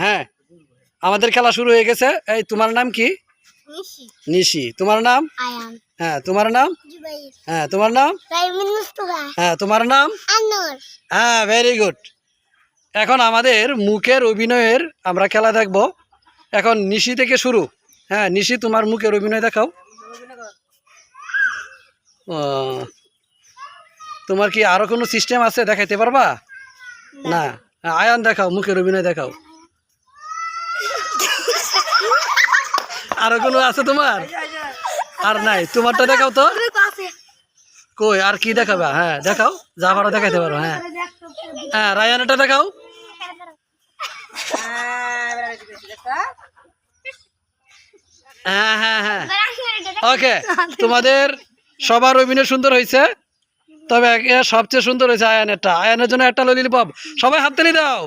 হ্যাঁ, আমাদের খেলা শুরু হয়ে গেছে। এই তোমার নাম কি? নিশি। তোমার নাম? হ্যাঁ, তোমার নাম? হ্যাঁ, তোমার নাম? হ্যাঁ, তোমার নাম? হ্যাঁ, ভেরি গুড। এখন আমাদের মুখের অভিনয়ের আমরা খেলা দেখব। এখন নিশি থেকে শুরু। হ্যাঁ, নিশি তোমার মুখের অভিনয় দেখাও। তোমার কি আরো কোনো সিস্টেম আছে, দেখাইতে পারবা? না, আয়ান দেখাও, মুখের অভিনয় দেখাও। আরো কোনো আছে তোমার? আর নাই, তোমারটা দেখাও তো। কই আর কি দেখাবা? হ্যাঁ দেখাও, যা পারো দেখাইতে পারো। হ্যাঁ হ্যাঁ, রায়ানটা দেখাও। হ্যাঁ হ্যাঁ হ্যাঁ, ওকে। তোমাদের সবার অভিনয় সুন্দর হয়েছে, তবে সবচেয়ে সুন্দর হয়েছে আয়ানেরটা। আয়ানের জন্য একটা ললিপপ, সবাই হাততালি দাও।